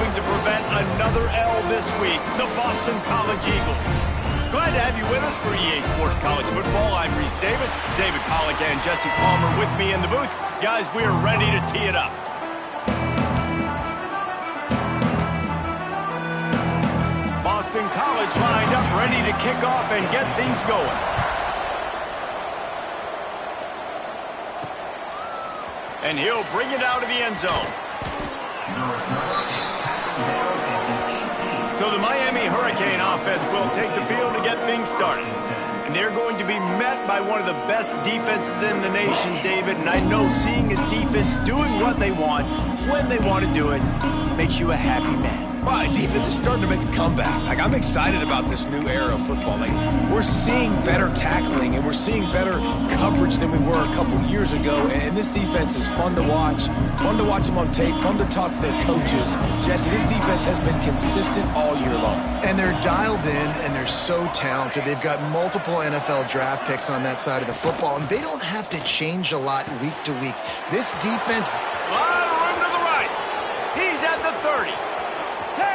hoping to prevent another L this week, the Boston College Eagles. Glad to have you with us for EA Sports College Football. I'm Reese Davis, David Pollack and Jesse Palmer with me in the booth. Guys, we are ready to tee it up. Boston College lined up, ready to kick off and get things going. And he'll bring it out of the end zone. So the Miami Hurricane offense will take the field to get things started. And they're going to be met by one of the best defenses in the nation, David. And I know seeing a defense doing what they want, when they want to do it, makes you a happy man. Well, defense is starting to make a comeback. Like, I'm excited about this new era of football. Like, we're seeing better tackling and we're seeing better coverage than we were a couple years ago. And this defense is fun to watch them on tape, fun to talk to their coaches. Jesse, this defense has been consistent all year long. And they're dialed in and they're so talented. They've got multiple NFL draft picks on that side of the football, and they don't have to change a lot week to week. This defense... Line room to the right. He's at the 30. 10.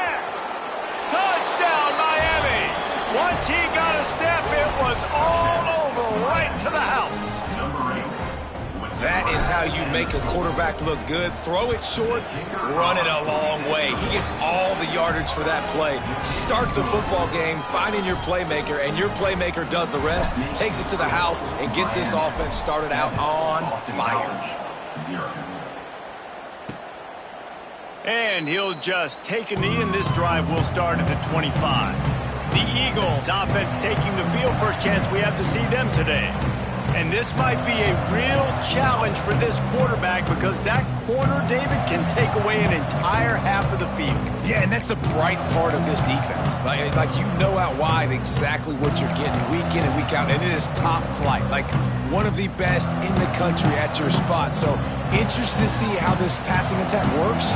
Touchdown, Miami. Once he got a step, it was all over, right to the house. That is how you make a quarterback look good. Throw it short, run it a long way. He gets all the yardage for that play. Start the football game, finding your playmaker, and your playmaker does the rest, takes it to the house, and gets this offense started out on fire. And he'll just take a knee, and this drive will start at the 25. The Eagles offense taking the field. First chance we have to see them today. And this might be a real challenge for this quarterback because that corner, David, can take away an entire half of the field. Yeah, and that's the bright part of this defense. Like you know out wide exactly what you're getting week in and week out, and it is top flight. Like one of the best in the country at your spot. So interested to see how this passing attack works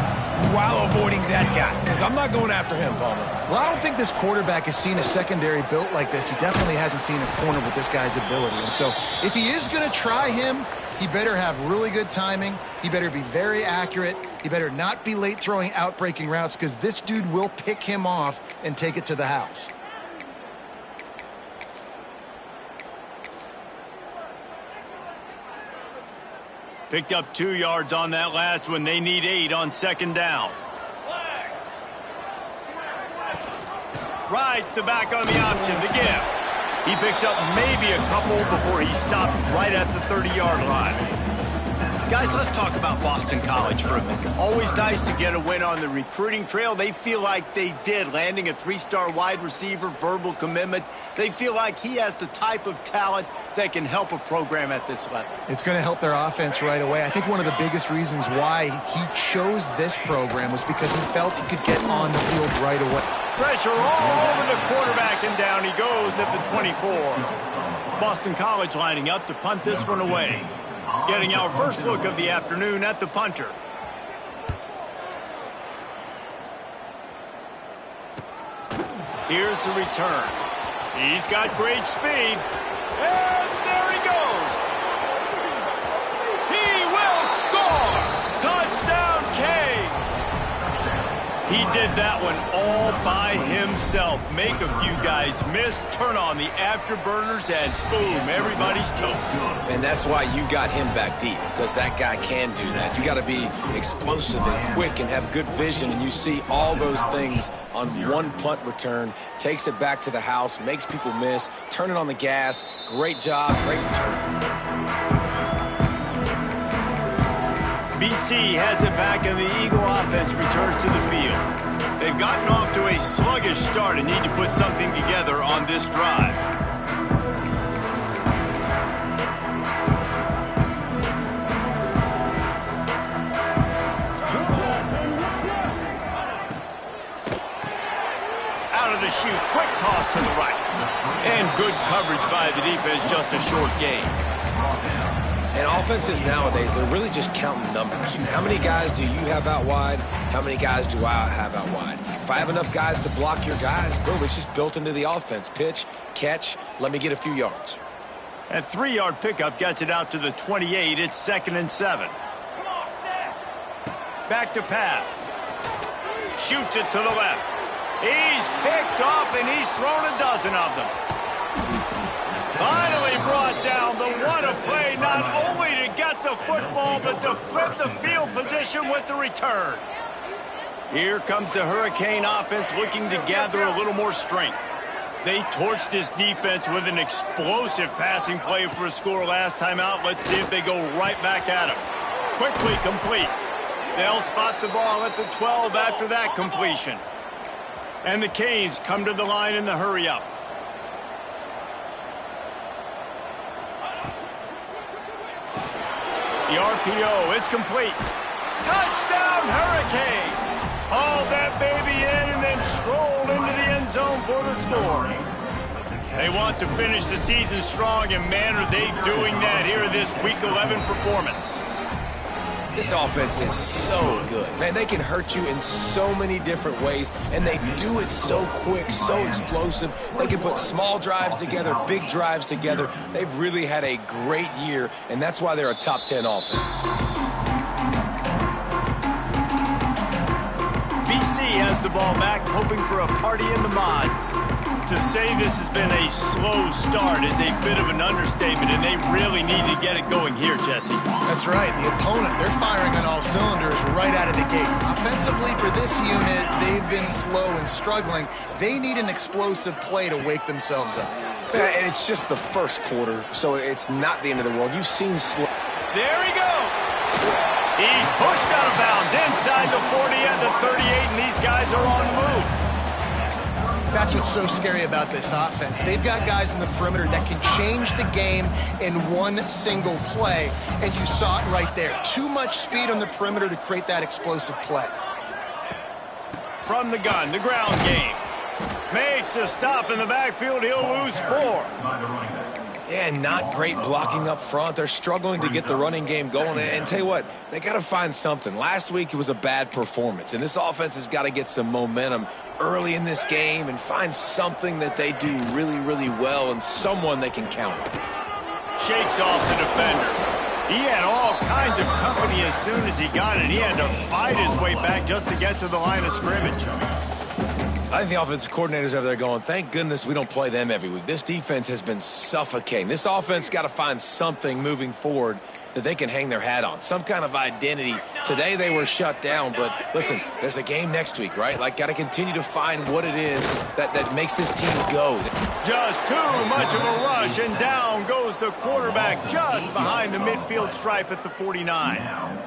while avoiding that guy, because I'm not going after him, Palmer. Well, I don't think this quarterback has seen a secondary built like this. He definitely hasn't seen a corner with this guy's ability. And so if he is going to try him, he better have really good timing. He better be very accurate. He better not be late throwing out-breaking routes, because this dude will pick him off and take it to the house. Picked up 2 yards on that last one. They need 8 on second down. Rides the back on the option, the give. He picks up maybe a couple before he stopped right at the 30-yard line. Guys, let's talk about Boston College for a minute. Always nice to get a win on the recruiting trail. They feel like they did, landing a 3-star wide receiver, verbal commitment. They feel like he has the type of talent that can help a program at this level. It's going to help their offense right away. I think one of the biggest reasons why he chose this program was because he felt he could get on the field right away. Pressure all over the quarterback, and down he goes at the 24. Boston College lining up to punt this one away. Getting our first look of the afternoon at the punter. Here's the return. He's got great speed. And there he goes. He will score. Touchdown, Canes. He did that one all by himself. Make a few guys miss, turn on the afterburners, and boom, everybody's toast. And that's why you got him back deep, because that guy can do that. You got to be explosive and quick and have good vision, and you see all those things on one punt return. Takes it back to the house, makes people miss, turn it on the gas. Great job, great return. BC has it back, and the Eagle offense returns to the field. They've gotten off to a sluggish start and need to put something together on this drive. Out of the chute, quick toss to the right. And good coverage by the defense, just a short gain. And offenses nowadays, they're really just counting numbers. How many guys do you have out wide? How many guys do I have out wide? If I have enough guys to block your guys, boom, it's just built into the offense. Pitch, catch, let me get a few yards. That 3-yard pickup gets it out to the 28. It's 2nd and 7. Back to pass. Shoots it to the left. He's picked off, and he's thrown a dozen of them. Finally brought down, but what a play, not only to get the football, but to flip the field position with the return. Here comes the Hurricane offense looking to gather a little more strength. They torched this defense with an explosive passing play for a score last time out. Let's see if they go right back at him. Quickly complete. They'll spot the ball at the 12 after that completion. And the Canes come to the line in the hurry-up. The RPO, it's complete. Touchdown, Hurricane! Hauled that baby in and then strolled into the end zone for the score. They want to finish the season strong, and man, are they doing that here in this Week 11 performance. This offense is so good. Man, they can hurt you in so many different ways, and they do it so quick, so explosive. They can put small drives together, big drives together. They've really had a great year, and that's why they're a top 10 offense. BC has the ball back, hoping for a party in the mods. To say this has been a slow start is a bit of an understatement, and they really need to get it going here, Jesse. That's right. The opponent, they're firing on all cylinders right out of the gate. Offensively, for this unit, they've been slow and struggling. They need an explosive play to wake themselves up. Yeah, and it's just the first quarter, so it's not the end of the world. You've seen slow. There he goes. He's pushed out of bounds inside the 40 and the 38, and these guys are on the move. That's what's so scary about this offense. They've got guys in the perimeter that can change the game in one single play, and you saw it right there. Too much speed on the perimeter to create that explosive play. From the gun, the ground game. Makes a stop in the backfield. He'll lose 4. Yeah, not great blocking up front. They're struggling to get the running game going. And tell you what, they got to find something. Last week it was a bad performance, and this offense has got to get some momentum early in this game and find something that they do really, really well and someone they can count on. Shakes off the defender. He had all kinds of company as soon as he got it. He had to fight his way back just to get to the line of scrimmage. I think the offensive coordinators over there going, thank goodness we don't play them every week. This defense has been suffocating. This offense got to find something moving forward that they can hang their hat on, some kind of identity. Today they were shut down, but listen, there's a game next week, right? Like, got to continue to find what it is that makes this team go. Just too much of a rush, and down goes the quarterback just behind the midfield stripe at the 49.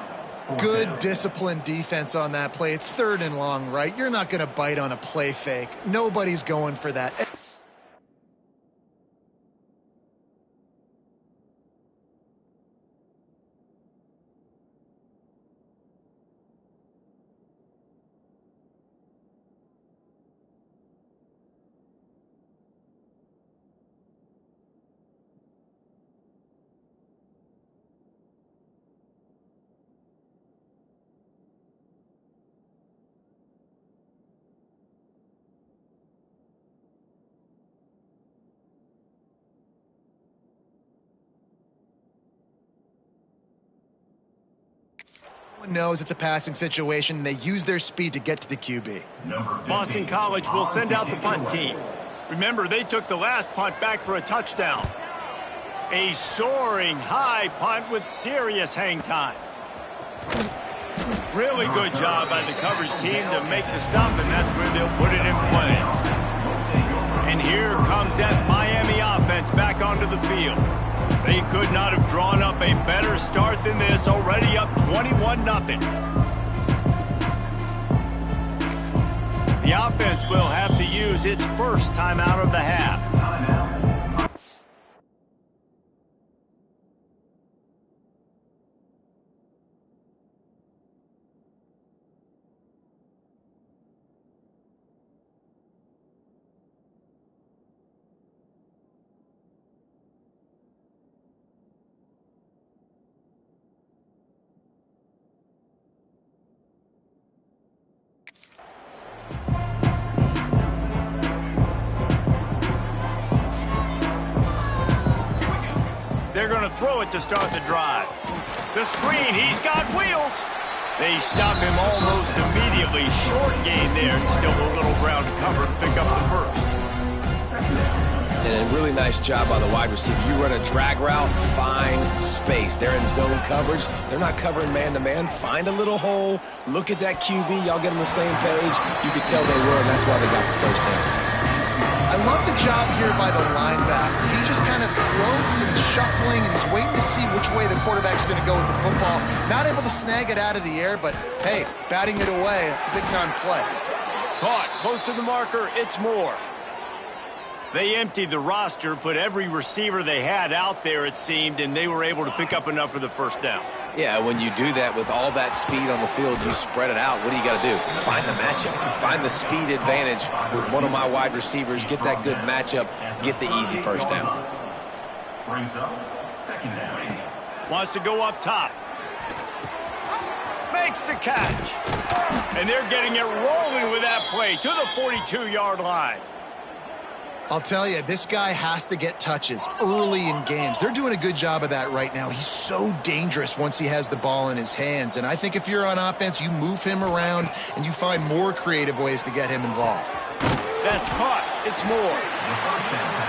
Good, disciplined defense on that play. It's 3rd and long, right? You're not going to bite on a play fake. Nobody's going for that. Knows it's a passing situation, and they use their speed to get to the QB. Boston College will send out the punt team. Remember, they took the last punt back for a touchdown. A soaring high punt with serious hang time. Really good job by the coverage team to make the stop, and that's where they'll put it in play. And here comes that Miami offense back onto the field. They could not have drawn up a better start than this, already up 21-0. The offense will have to use its first timeout of the half. They're going to throw it to start the drive. The screen, he's got wheels. They stop him almost immediately. Short gain there, and still a little ground cover to pick up the first. And a really nice job by the wide receiver. You run a drag route, find space. They're in zone coverage. They're not covering man-to-man. Find a little hole. Look at that QB. Y'all get on the same page. You could tell they were, and that's why they got the first down. I love the job here by the linebacker. He just kind of floats and he's shuffling and he's waiting to see which way the quarterback's going to go with the football. Not able to snag it out of the air, but hey, batting it away, it's a big-time play. Caught close to the marker, it's Moore. They emptied the roster, put every receiver they had out there, it seemed, and they were able to pick up enough for the first down. Yeah, when you do that with all that speed on the field, you spread it out. What do you got to do? Find the matchup. Find the speed advantage with one of my wide receivers. Get that good matchup. Get the easy first down. Brings up second down. Wants to go up top. Makes the catch. And they're getting it rolling with that play to the 42-yard line. I'll tell you, this guy has to get touches early in games. They're doing a good job of that right now. He's so dangerous once he has the ball in his hands. And I think if you're on offense, you move him around and you find more creative ways to get him involved. That's caught. It's Moore.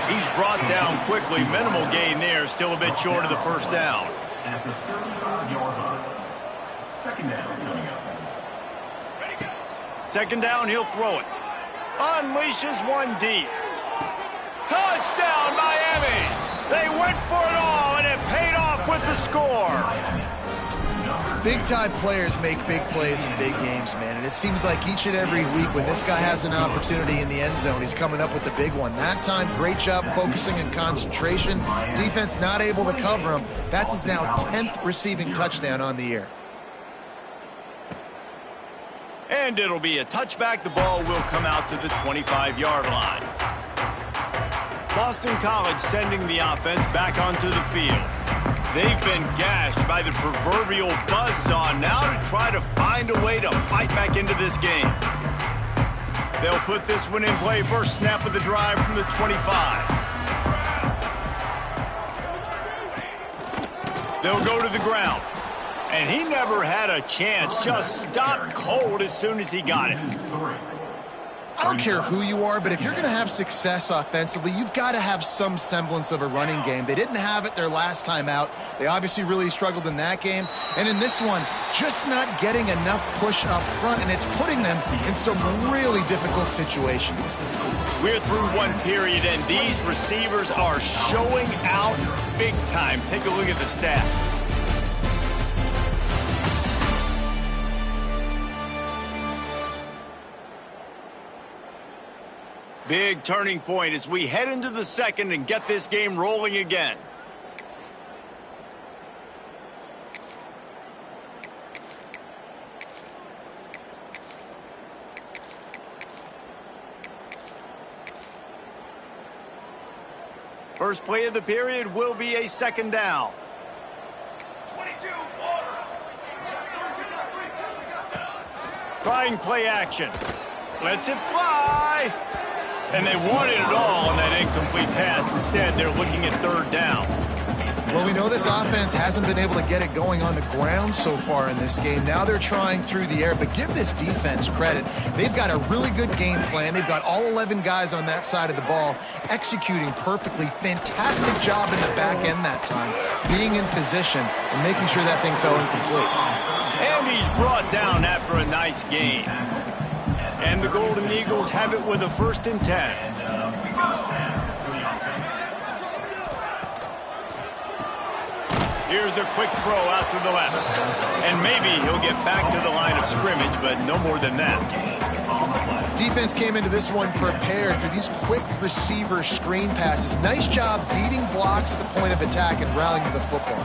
He's brought down quickly. Minimal gain there. Still a bit short of the first down. At the 35-yard line. Second down coming up. Second down, he'll throw it. Unleashes one deep. Touchdown, Miami! They went for it all, and it paid off with the score. Big-time players make big plays in big games, man. And it seems like each and every week when this guy has an opportunity in the end zone, he's coming up with the big one. That time, great job focusing and concentration. Defense not able to cover him. That's his now 10th receiving touchdown on the year. And it'll be a touchback. The ball will come out to the 25-yard line. Boston College sending the offense back onto the field. They've been gashed by the proverbial buzzsaw now to try to find a way to fight back into this game. They'll put this one in play. First snap of the drive from the 25. They'll go to the ground. And he never had a chance. Just stopped cold as soon as he got it. I don't care who you are, but if you're going to have success offensively, you've got to have some semblance of a running game. They didn't have it their last time out. They obviously really struggled in that game. And in this one, just not getting enough push up front, and it's putting them in some really difficult situations. We're through one period, and these receivers are showing out big time. Take a look at the stats. Big turning point as we head into the second and get this game rolling again. First play of the period will be a second down. 22, Trying play action. Lets it fly. And they wanted it all on that incomplete pass. Instead, they're looking at third down. Well, we know this offense hasn't been able to get it going on the ground so far in this game. Now they're trying through the air, but give this defense credit. They've got a really good game plan. They've got all 11 guys on that side of the ball executing perfectly. Fantastic job in the back end that time, being in position and making sure that thing fell incomplete. And he's brought down after a nice gain. And the Golden Eagles have it with a 1st and 10. Here's a quick throw out to the left. And maybe he'll get back to the line of scrimmage, but no more than that. Defense came into this one prepared for these quick receiver screen passes. Nice job beating blocks at the point of attack and rallying to the football.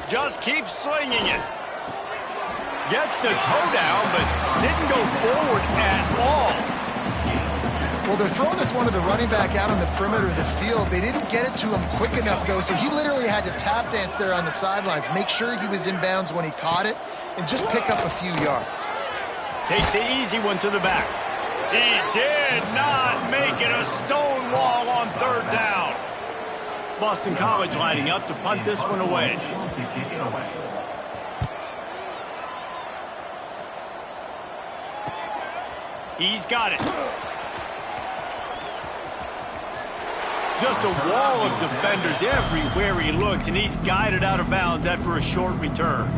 Just keeps slinging it. Gets the toe down, but didn't go forward at all. Well, they're throwing this one to the running back out on the perimeter of the field. They didn't get it to him quick enough, though, so he literally had to tap dance there on the sidelines, make sure he was in bounds when he caught it, and just pick up a few yards. Takes the easy one to the back. He did not make it. A stone wall on third down. Boston College lining up to punt this one away. He's got it. Just a wall of defenders everywhere he looks, and he's guided out of bounds after a short return.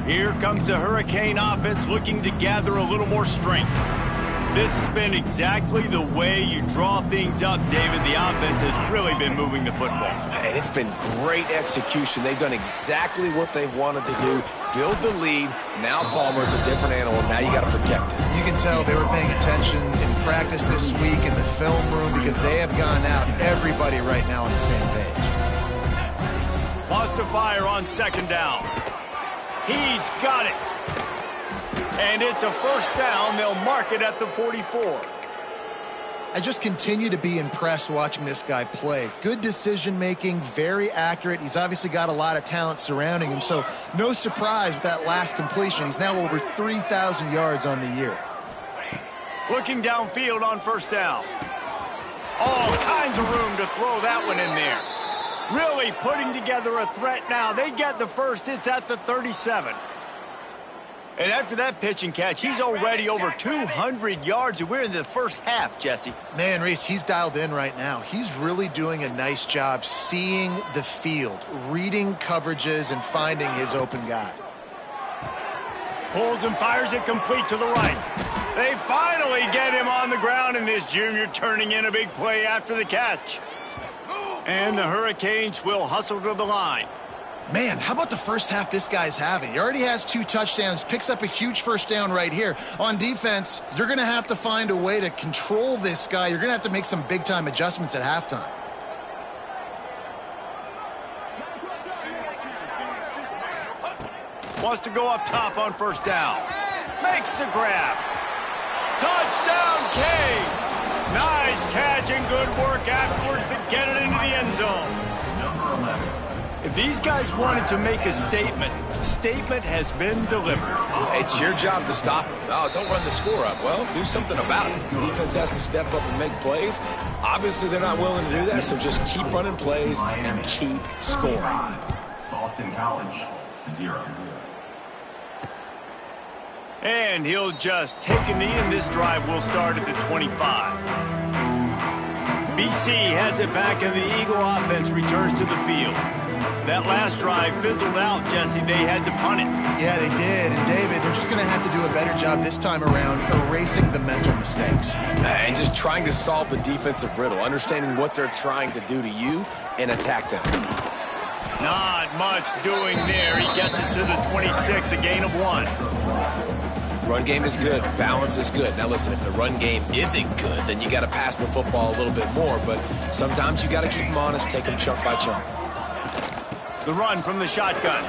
Here comes the Hurricane offense looking to gather a little more strength. This has been exactly the way you draw things up, David. The offense has really been moving the football. And it's been great execution. They've done exactly what they've wanted to do. Build the lead. Now Palmer's a different animal. Now you got to protect it. You can tell they were paying attention in practice this week in the film room because they have gone out, everybody right now on the same page. Lost to fire on second down. He's got it. And it's a first down. They'll mark it at the 44. I just continue to be impressed watching this guy play. Good decision-making, very accurate. He's obviously got a lot of talent surrounding him, so no surprise with that last completion. He's now over 3,000 yards on the year. Looking downfield on first down. All kinds of room to throw that one in there. Really putting together a threat now. They get the first. It's at the 37. And after that pitch and catch, he's already over 200 yards, and we're in the first half, Jesse. Man, Reese, he's dialed in right now. He's really doing a nice job seeing the field, reading coverages, and finding his open guy. Pulls and fires it complete to the right. They finally get him on the ground, and this junior turning in a big play after the catch. And the Hurricanes will hustle to the line. Man, how about the first half this guy's having? He already has 2 touchdowns, picks up a huge first down right here. On defense, you're going to have to find a way to control this guy. You're going to have to make some big-time adjustments at halftime. Wants to go up top on first down. Makes the grab. Touchdown, Canes! Nice catch and good work afterwards to get it into the end zone. Number 11. If these guys wanted to make a statement, the statement has been delivered. It's your job to stop them. Oh, don't run the score up. Well, do something about it. The defense has to step up and make plays. Obviously, they're not willing to do that, so just keep running plays and keep scoring. Boston College, 0. And he'll just take a knee, and this drive will start at the 25. BC has it back, and the Eagle offense returns to the field. That last drive fizzled out, Jesse. They had to punt it. Yeah, they did. And, David, they're just going to have to do a better job this time around erasing the mental mistakes. And just trying to solve the defensive riddle, understanding what they're trying to do to you and attack them. Not much doing there. He gets it to the 26, a gain of 1. Run game is good. Balance is good. Now, listen, if the run game isn't good, then you got to pass the football a little bit more. But sometimes you got to keep them honest, take them chunk by chunk. The run from the shotgun.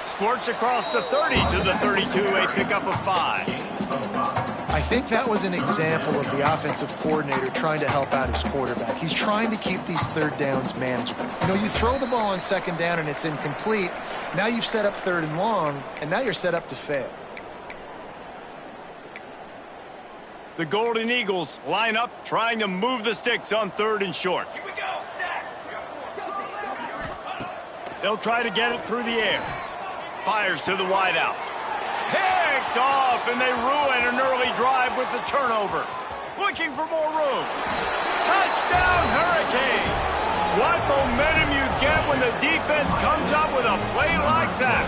Squirts across the 30 to the 32, a pickup of 5. I think that was an example of the offensive coordinator trying to help out his quarterback. He's trying to keep these third downs manageable. You know, you throw the ball on second down and it's incomplete. Now you've set up third and long, and now you're set up to fail. The Golden Eagles line up, trying to move the sticks on third and short. Here we go, set. They'll try to get it through the air. Fires to the wideout. Picked off, and they ruin an early drive with the turnover. Looking for more room. Touchdown, Hurricane! What momentum you get when the defense comes up with a play like that.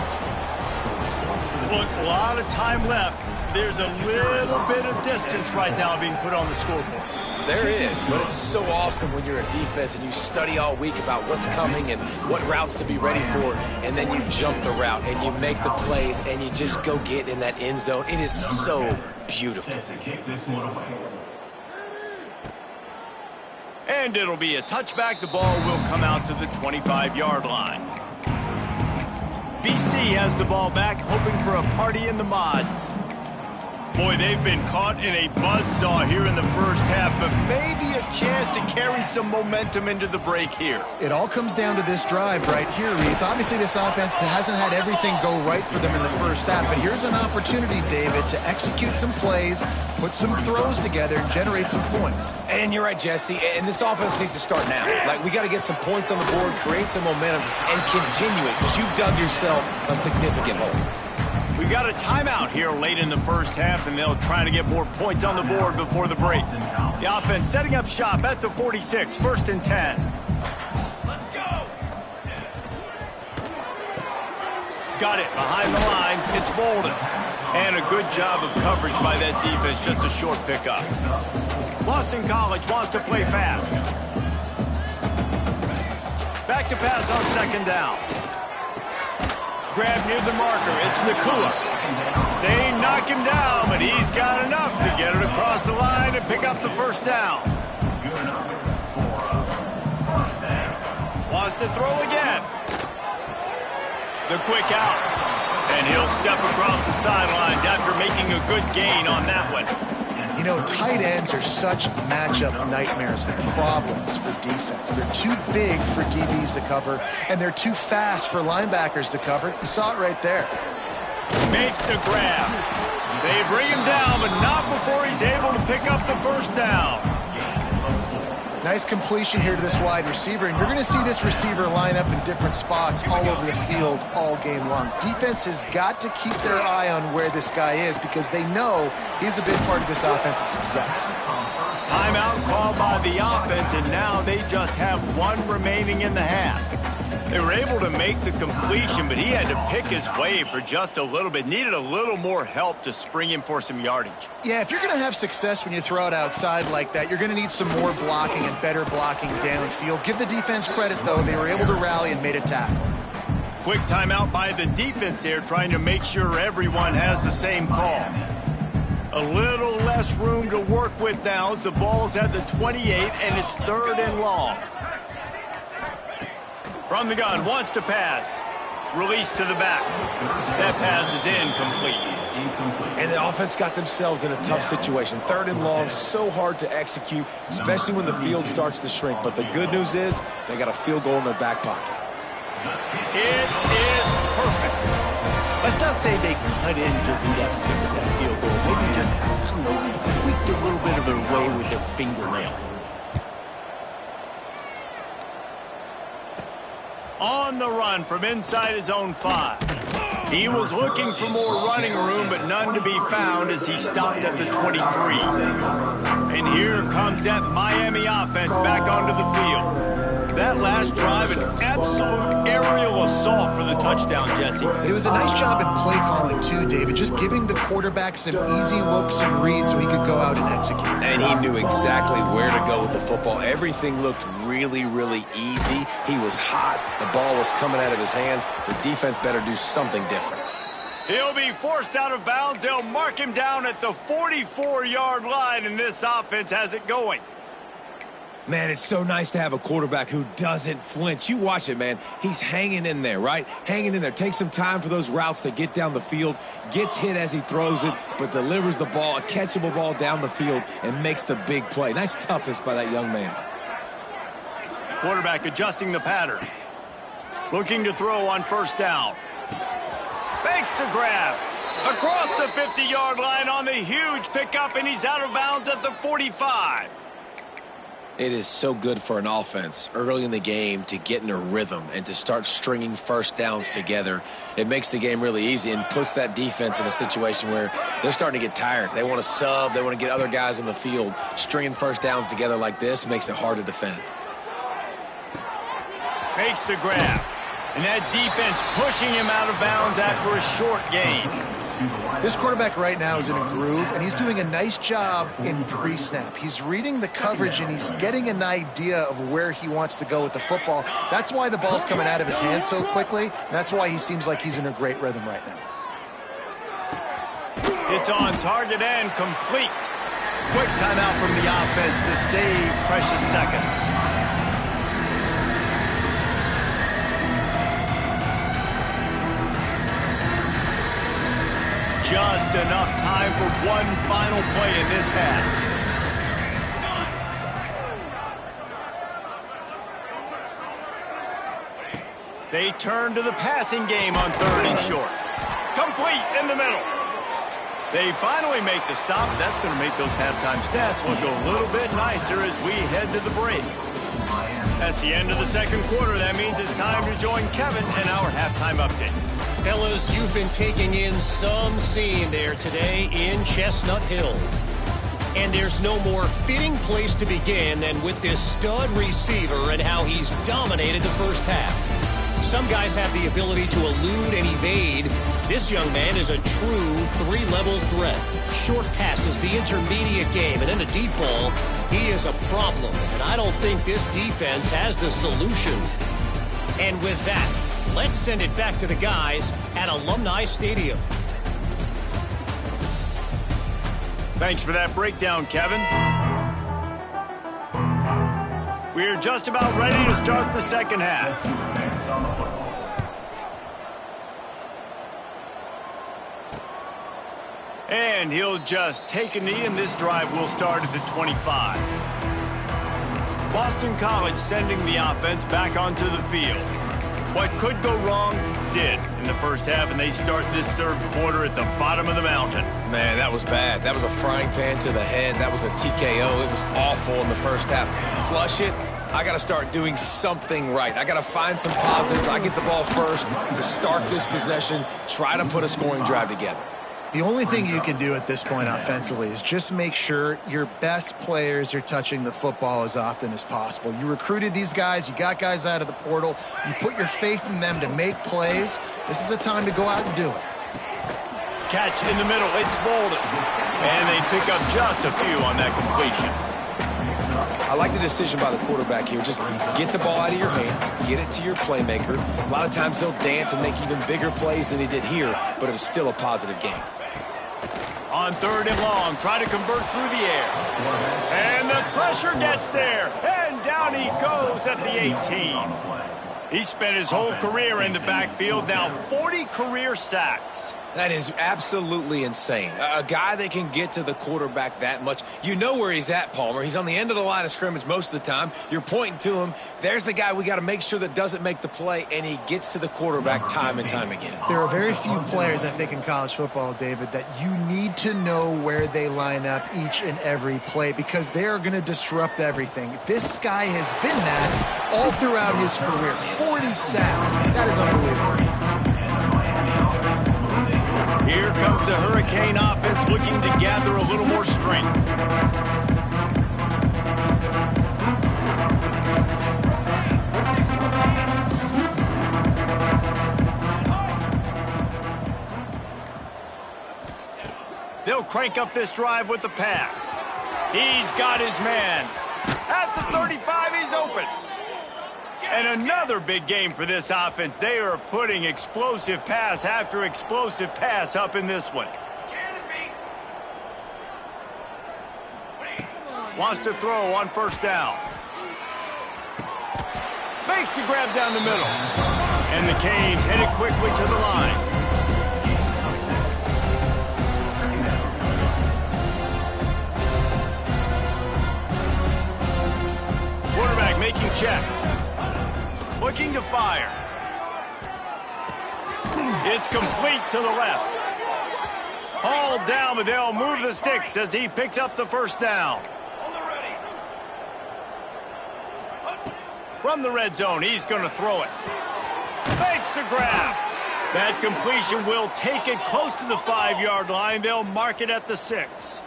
Look, a lot of time left. There's a little bit of distance right now being put on the scoreboard. There is, but it's so awesome when you're a defense and you study all week about what's coming and what routes to be ready for, and then you jump the route and you make the plays and you just go get in that end zone. It is so beautiful. Set to kick this one away. And it'll be a touchback. The ball will come out to the 25-yard line. BC has the ball back, hoping for a party in the mods. Boy, they've been caught in a buzzsaw here in the first half, but maybe a chance to carry some momentum into the break here. It all comes down to this drive right here, Reese. Obviously, this offense hasn't had everything go right for them in the first half, but here's an opportunity, David, to execute some plays, put some throws together, and generate some points. And you're right, Jesse, and this offense needs to start now. Like, we got to get some points on the board, create some momentum, and continue it, because you've dug yourself a significant hole. We We got a timeout here late in the first half, and they'll try to get more points on the board before the break. The offense setting up shop at the 46, 1st and 10. Let's go. Got it behind the line. It's Bolden. And a good job of coverage by that defense, just a short pickup. Boston College wants to play fast. Back to pass on 2nd down. Grab near the marker. It's Nakua. They knock him down, but he's got enough to get it across the line and pick up the 1st down. Wants to throw again. The quick out. And he'll step across the sidelines after making a good gain on that one. You know, tight ends are such matchup nightmares and problems for defense. They're too big for DBs to cover, and they're too fast for linebackers to cover. You saw it right there. Makes the grab. They bring him down, but not before he's able to pick up the 1st down. Nice completion here to this wide receiver, and you're going to see this receiver line up in different spots all over the field all game long. Defense has got to keep their eye on where this guy is because they know he's a big part of this offense's success. Timeout called by the offense, and now they just have 1 remaining in the half. They were able to make the completion, but he had to pick his way for just a little bit. Needed a little more help to spring him for some yardage. Yeah, if you're going to have success when you throw it outside like that, you're going to need some more blocking and better blocking downfield. Give the defense credit, though. They were able to rally and made a tackle. Quick timeout by the defense there, trying to make sure everyone has the same call. A little less room to work with now as the ball's at the 28, and it's 3rd and long. From the gun, wants to pass. Release to the back. That pass is incomplete. And the offense got themselves in a tough situation. 3rd and long, so hard to execute, especially when the field starts to shrink. But the good news is they got a field goal in their back pocket. It is perfect. Let's not say they cut into the deficit with that field goal. Maybe just, I don't know, tweaked a little bit of their way with their fingernail. On the run from inside his own 5. He was looking for more running room, but none to be found as he stopped at the 23. And here comes that Miami offense back onto the field. That last drive, an absolute aerial assault for the touchdown, Jesse. It was a nice job in play calling, too, David, just giving the quarterback some easy looks and reads so he could go out and execute. And he knew exactly where to go with the football. Everything looked really, really easy. He was hot. The ball was coming out of his hands. The defense better do something different. He'll be forced out of bounds. They'll mark him down at the 44-yard line, and this offense has it going. Man, it's so nice to have a quarterback who doesn't flinch. You watch it, man. He's hanging in there, right? Hanging in there. Takes some time for those routes to get down the field. Gets hit as he throws it, but delivers the ball, a catchable ball down the field, and makes the big play. Nice toughness by that young man. Quarterback adjusting the pattern. Looking to throw on 1st down. Fakes to grab. Across the 50-yard line on the huge pickup, and he's out of bounds at the 45. It is so good for an offense early in the game to get in a rhythm and to start stringing 1st downs together. It makes the game really easy and puts that defense in a situation where they're starting to get tired. They want to sub. They want to get other guys in the field. Stringing 1st downs together like this makes it hard to defend. Makes the grab. And that defense pushing him out of bounds after a short gain. This quarterback right now is in a groove, and he's doing a nice job in pre-snap. He's reading the coverage, and he's getting an idea of where he wants to go with the football. That's why the ball's coming out of his hands so quickly, and that's why he seems like he's in a great rhythm right now. It's on target and complete. Quick timeout from the offense to save precious seconds. Just enough time for one final play in this half. They turn to the passing game on 3rd and short. Complete in the middle. They finally make the stop. That's going to make those halftime stats look a little bit nicer as we head to the break. That's the end of the 2nd quarter. That means it's time to join Kevin in our halftime update. Fellas, you've been taking in some scene there today in Chestnut Hill. And there's no more fitting place to begin than with this stud receiver and how he's dominated the first half. Some guys have the ability to elude and evade. This young man is a true three-level threat. Short passes, the intermediate game, and then the deep ball. He is a problem, and I don't think this defense has the solution. And with that, let's send it back to the guys at Alumni Stadium. Thanks for that breakdown, Kevin. We're just about ready to start the second half. And he'll just take a knee, and this drive will start at the 25. Boston College sending the offense back onto the field. What could go wrong did in the first half, and they start this third quarter at the bottom of the mountain. Man, that was bad. That was a frying pan to the head. That was a TKO. It was awful in the first half. Flush it. I got to start doing something right. I got to find some positives. I get the ball first to start this possession, try to put a scoring drive together. The only thing you can do at this point offensively is just make sure your best players are touching the football as often as possible. You recruited these guys. You got guys out of the portal. You put your faith in them to make plays. This is a time to go out and do it. Catch in the middle. It's Bolden. And they pick up just a few on that completion. I like the decision by the quarterback here. Just get the ball out of your hands, get it to your playmaker. A lot of times he'll dance and make even bigger plays than he did here, but it was still a positive game. On third and long, try to convert through the air. And the pressure gets there. And down he goes at the 18. He spent his whole career in the backfield, now 40 career sacks. That is absolutely insane. A guy that can get to the quarterback that much. You know where he's at, Palmer. He's on the end of the line of scrimmage most of the time. You're pointing to him. There's the guy we got to make sure that doesn't make the play, and he gets to the quarterback time and time again. There are very few players, I think, in college football, David, that you need to know where they line up each and every play because they are going to disrupt everything. This guy has been that all throughout his career. 40 sacks. That is unbelievable. Here comes the Hurricane offense looking to gather a little more strength. They'll crank up this drive with the pass. He's got his man. At the 35, he's open. And another big game for this offense. They are putting explosive pass after explosive pass up in this one. Wants to throw on first down. Makes the grab down the middle. And the Canes headed quickly to the line. Quarterback making checks. Looking to fire. It's complete to the left. Hauled down, but they'll move the sticks as he picks up the first down. From the red zone, he's going to throw it. Makes the grab. That completion will take it close to the 5-yard line. They'll mark it at the 6.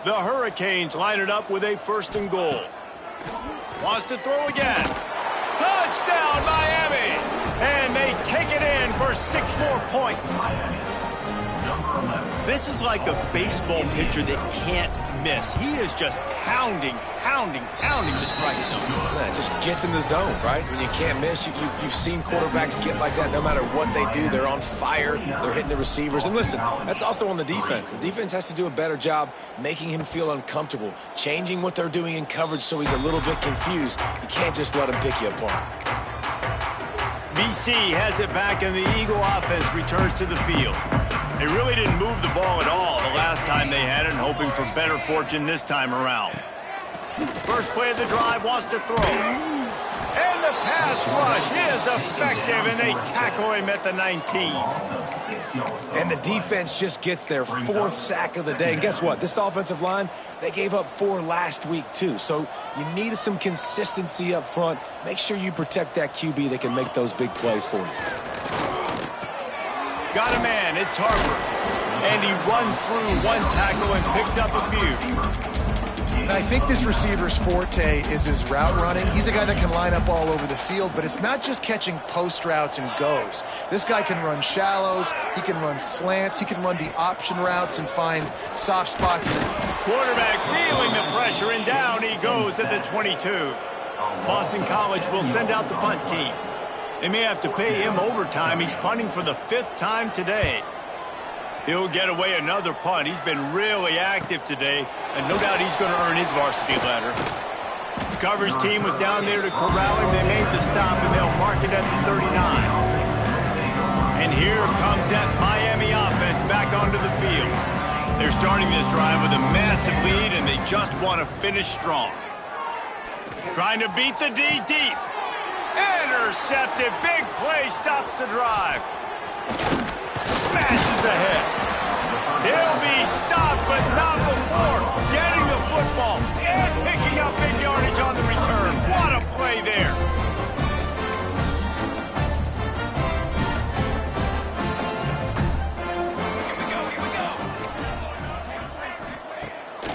The Hurricanes line it up with a first and goal. Wants to throw again. Touchdown, Miami! And they take it in for 6 more points. This is like a baseball pitcher that can't miss. He is just pounding the strike zone. Yeah, it just gets in the zone, right? When you can't miss, you've seen quarterbacks get like that no matter what they do. They're on fire. They're hitting the receivers. And listen, that's also on the defense. The defense has to do a better job making him feel uncomfortable, changing what they're doing in coverage so he's a little bit confused. You can't just let him pick you apart. BC has it back, and the Eagle offense returns to the field. They really didn't move the ball at all the last time they had it, and hoping for better fortune this time around. First play of the drive, wants to throw. And the pass rush is effective, and they tackle him at the 19. And the defense just gets their 4th sack of the day. And guess what? This offensive line, they gave up 4 last week too. So you need some consistency up front. Make sure you protect that QB that can make those big plays for you. Got a man, it's Harper. And he runs through one tackle and picks up a few. And I think this receiver's forte is his route running. He's a guy that can line up all over the field, but it's not just catching post routes and goes. This guy can run shallows, he can run slants, he can run the option routes and find soft spots. Quarterback feeling the pressure, and down he goes at the 22. Boston College will send out the punt team. They may have to pay him overtime. He's punting for the 5th time today. He'll get away another punt. He's been really active today, and no doubt he's going to earn his varsity letter. The coverage team was down there to corral him. They made the stop, and they'll mark it at the 39. And here comes that Miami offense back onto the field. They're starting this drive with a massive lead, and they just want to finish strong. Trying to beat the D deep. Intercepted. Big play stops the drive. Smashes ahead. He'll be stopped, but not before getting the football and picking up big yardage on the return. What a play there.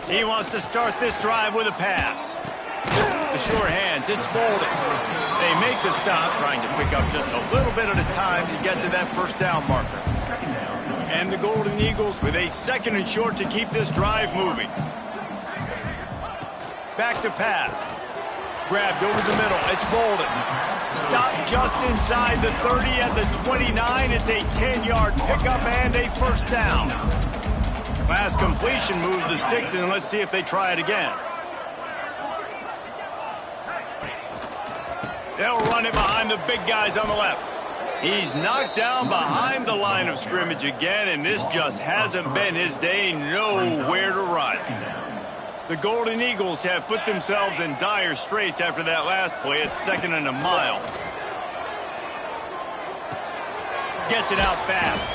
He wants to start this drive with a pass. The sure hands, it's Bolden. They make the stop, trying to pick up just a little bit at a time to get to that first down marker. And the Golden Eagles with a 2nd and short to keep this drive moving. Back to pass. Grabbed over the middle. It's Bolden. Stopped just inside the 30 at the 29. It's a 10-yard pickup and a first down. Last completion moved the sticks, and let's see if they try it again. They'll run it behind the big guys on the left. He's knocked down behind the line of scrimmage again, and this just hasn't been his day. Nowhere to run. The Golden Eagles have put themselves in dire straits after that last play. It's 2nd and a mile. Gets it out fast.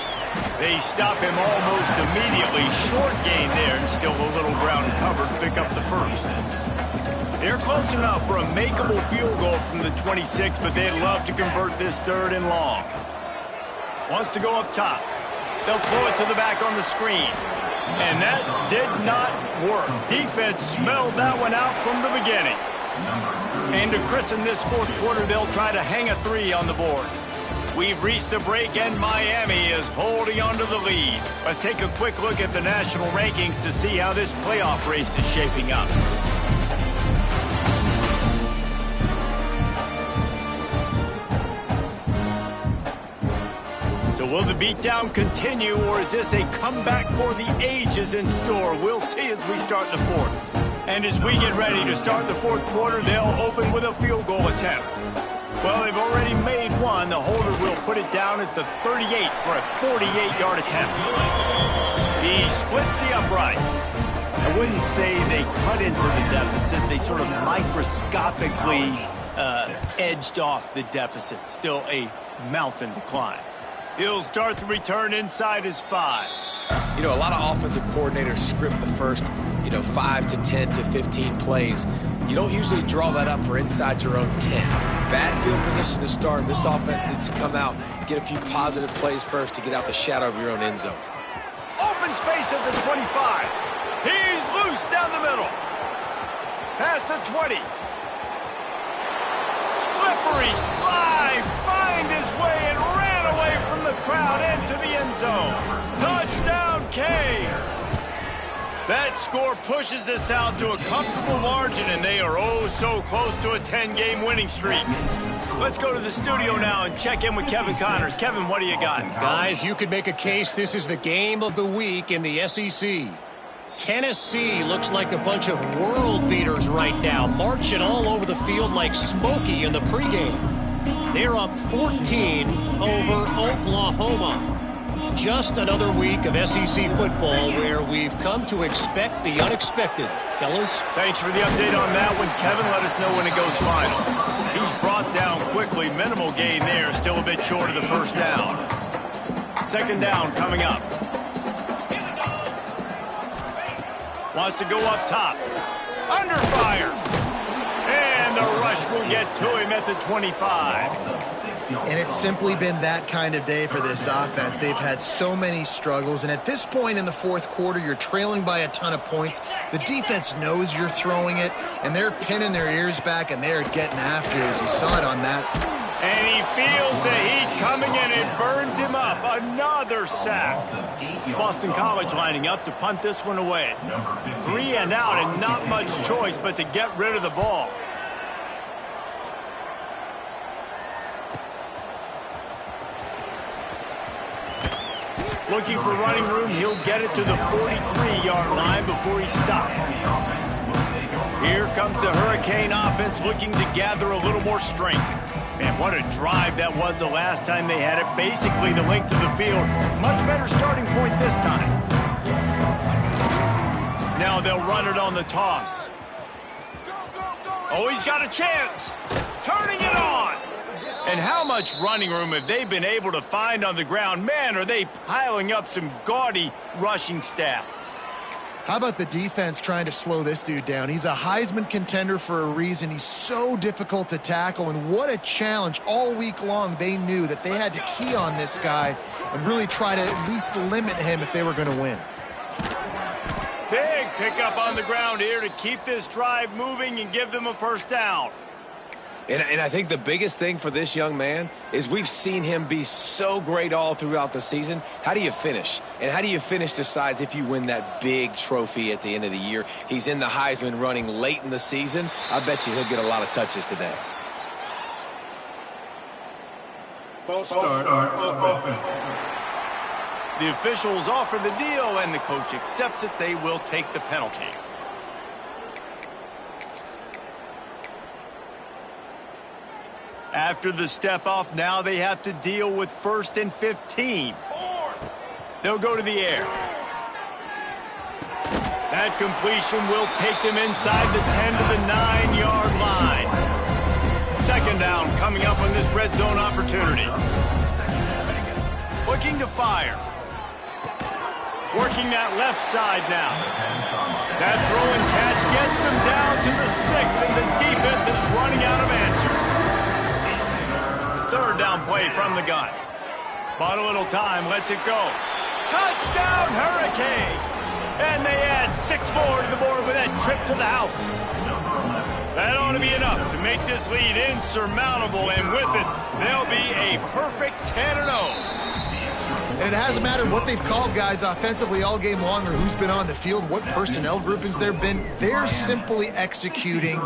They stop him almost immediately. Short gain there, and still a little ground covered to pick up the first. They're close enough for a makeable field goal from the 26, but they'd love to convert this 3rd and long. Wants to go up top. They'll throw it to the back on the screen. And that did not work. Defense smelled that one out from the beginning. And to christen this 4th quarter, they'll try to hang a 3 on the board. We've reached a break, and Miami is holding on to the lead. Let's take a quick look at the national rankings to see how this playoff race is shaping up. So will the beatdown continue, or is this a comeback for the ages in store? We'll see as we start the 4th. And as we get ready to start the 4th quarter, they'll open with a field goal attempt. Well, they've already made one. The holder will put it down at the 38 for a 48-yard attempt. He splits the uprights. I wouldn't say they cut into the deficit. They sort of microscopically edged off the deficit. Still a mountain to climb. He'll start the return inside his 5. You know, a lot of offensive coordinators script the first, 5 to 10 to 15 plays. You don't usually draw that up for inside your own 10. Bad field position to start. This offense needs to come out, get a few positive plays first to get out the shadow of your own end zone. Open space at the 25. He's loose down the middle. Past the 20. Slippery slide. Find his way and ran away from the crowd into the end zone. Touchdown, Canes. That score pushes us out to a comfortable margin, and they are oh so close to a 10-game winning streak. Let's go to the studio now and check in with Kevin Connors. Kevin, what do you got? Guys, you could make a case this is the game of the week in the SEC. Tennessee looks like a bunch of world beaters right now, marching all over the field like Smokey in the pregame. They're up 14 over Oklahoma. Just another week of SEC football where we've come to expect the unexpected. Fellas? Thanks for the update on that one, Kevin. Let us know when it goes final. He's brought down quickly. Minimal gain there. Still a bit short of the first down. 2nd down coming up. Wants to go up top. Under fire. And the rush will get to him at the 25. And it's simply been that kind of day for this offense. They've had so many struggles, and at this point in the fourth quarter, you're trailing by a ton of points. The defense knows you're throwing it, and they're pinning their ears back, and they're getting after it, as you saw it on that. And he feels the heat coming, and it burns him up. Another sack. Boston College lining up to punt this one away. 3 and out, and not much choice but to get rid of the ball. Looking for running room, he'll get it to the 43-yard line before he stopped. Here comes the Hurricane offense looking to gather a little more strength. Man, what a drive that was the last time they had it. Basically the length of the field. Much better starting point this time. Now they'll run it on the toss. Oh, he's got a chance. Turning it on. And how much running room have they been able to find on the ground? Man, are they piling up some gaudy rushing stats. How about the defense trying to slow this dude down? He's a Heisman contender for a reason. He's so difficult to tackle, and what a challenge. All week long, they knew that they had to key on this guy and really try to at least limit him if they were going to win. Big pickup on the ground here to keep this drive moving and give them a first down. And I think the biggest thing for this young man is we've seen him be so great all throughout the season. How do you finish? And how do you finish decides if you win that big trophy at the end of the year. He's in the Heisman running late in the season. I bet you he'll get a lot of touches today. False start offense. The officials offer the deal, and the coach accepts it. They will take the penalty. After the step-off, now they have to deal with 1st and 15. They'll go to the air. That completion will take them inside the 10 to the 9-yard line. 2nd down coming up on this red zone opportunity. Looking to fire. Working that left side now. That throw and catch gets them down to the 6, and the defense is running out of answers. 3rd down play from the gun. Bought a little time, lets it go. Touchdown, Hurricanes! And they add 6 more to the board with that trip to the house. That ought to be enough to make this lead insurmountable, and with it, they'll be a perfect 10-0. And it hasn't mattered what they've called guys offensively all game long or who's been on the field, what personnel groupings there have been. They're simply executing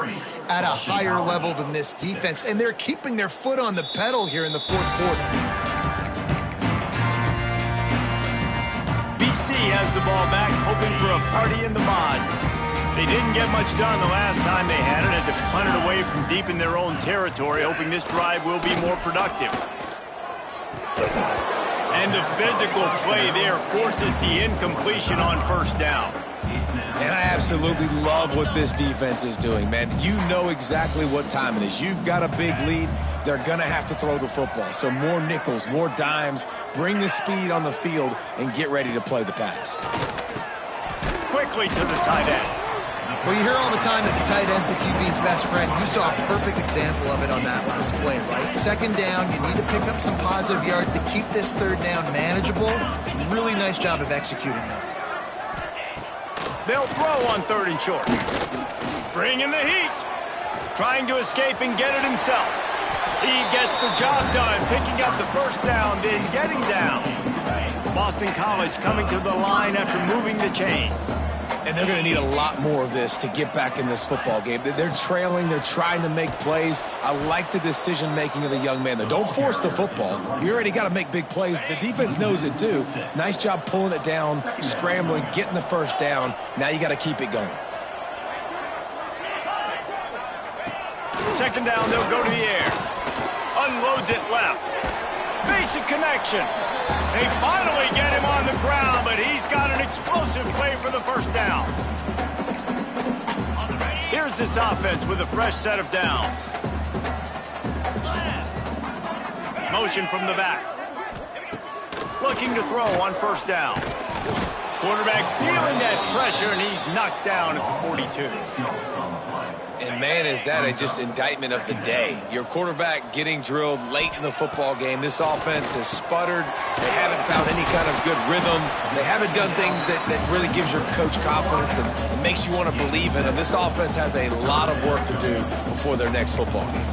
at a higher level than this defense, and they're keeping their foot on the pedal here in the 4th quarter. BC has the ball back, hoping for a party in the mods. They didn't get much done the last time they had it, had to punt it away from deep in their own territory, hoping this drive will be more productive. And the physical play there forces the incompletion on 1st down. And I absolutely love what this defense is doing, man. You know exactly what time it is. You've got a big lead. They're going to have to throw the football. So more nickels, more dimes, bring the speed on the field, and get ready to play the pass. Quickly to the tight end. Well, you hear all the time that the tight end's the QB's best friend. You saw a perfect example of it on that last play, right? 2nd down, you need to pick up some positive yards to keep this 3rd down manageable. Really nice job of executing that. They'll throw on 3rd and short. Bringing the heat. Trying to escape and get it himself. He gets the job done, picking up the 1st down, then getting down. Boston College coming to the line after moving the chains. And they're going to need a lot more of this to get back in this football game. They're trailing. They're trying to make plays. I like the decision-making of the young man there. Don't force the football. You already got to make big plays. The defense knows it, too. Nice job pulling it down, scrambling, getting the 1st down. Now you got to keep it going. 2nd down, they'll go to the air. Unloads it left. Basic connection. They finally get him on the ground, but he's got an explosive play for the 1st down. Here's this offense with a fresh set of downs. Motion from the back. Looking to throw on 1st down. Quarterback feeling that pressure, and he's knocked down at the 42. And, man, is that just indictment of the day. Your quarterback getting drilled late in the football game. This offense has sputtered. They haven't found any kind of good rhythm. They haven't done things that really gives your coach confidence and makes you want to believe in them. This offense has a lot of work to do before their next football game.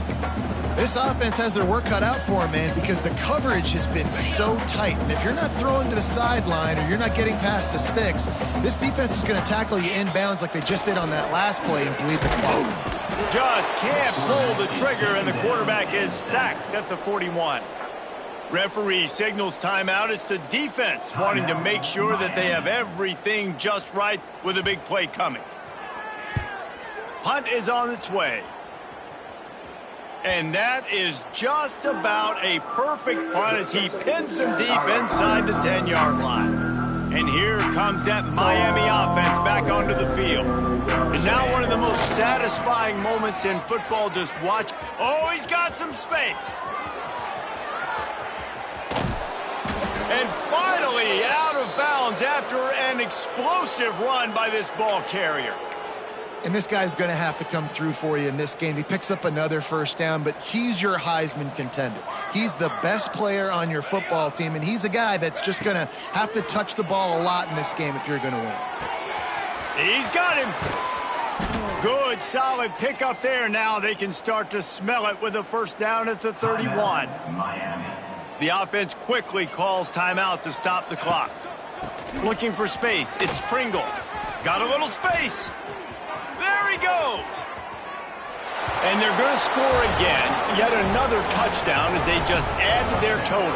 This offense has their work cut out for them, man, because the coverage has been so tight. And if you're not throwing to the sideline or you're not getting past the sticks, this defense is going to tackle you inbounds like they just did on that last play and bleed the clock. Just can't pull the trigger, and the quarterback is sacked at the 41. Referee signals timeout. It's the defense wanting to make sure that they have everything just right with a big play coming. Punt is on its way. And that is just about a perfect punt as he pins them deep inside the 10-yard line. And here comes that Miami offense back onto the field. And now one of the most satisfying moments in football, just watch. Oh, he's got some space. And finally out of bounds after an explosive run by this ball carrier. And this guy's going to have to come through for you in this game. He picks up another first down, but he's your Heisman contender. He's the best player on your football team, and he's a guy that's just going to have to touch the ball a lot in this game if you're going to win. He's got him. Good, solid pickup there. Now they can start to smell it with a first down at the 31. The offense quickly calls timeout to stop the clock. Looking for space. It's Pringle. Got a little space. There he goes. And they're going to score again. Yet another touchdown as they just add to their total.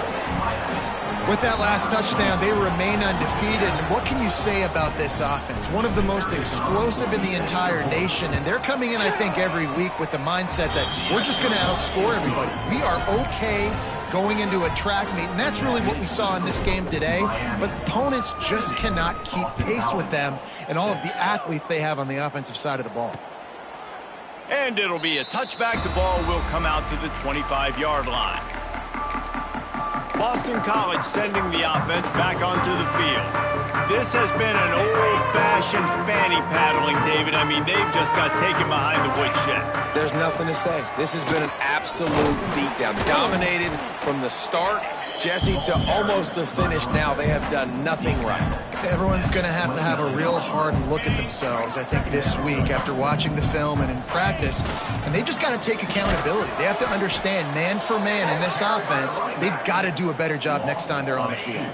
With that last touchdown, they remain undefeated. And what can you say about this offense? One of the most explosive in the entire nation. And they're coming in, I think, every week with the mindset that we're just going to outscore everybody. We are okay going into a track meet, and that's really what we saw in this game today. But opponents just cannot keep pace with them and all of the athletes they have on the offensive side of the ball. And it'll be a touchback. The ball will come out to the 25-yard line. Boston College sending the offense back onto the field. This has been an old-fashioned fanny paddling, David. I mean, they've just got taken behind the woodshed. There's nothing to say. This has been an absolute beatdown. Dominated from the start, Jesse, to almost the finish. Now they have done nothing right. Everyone's going to have a real hard look at themselves, I think, this week after watching the film and in practice. And they've just got to take accountability. They have to understand, man for man in this offense, they've got to do a better job next time they're on the field.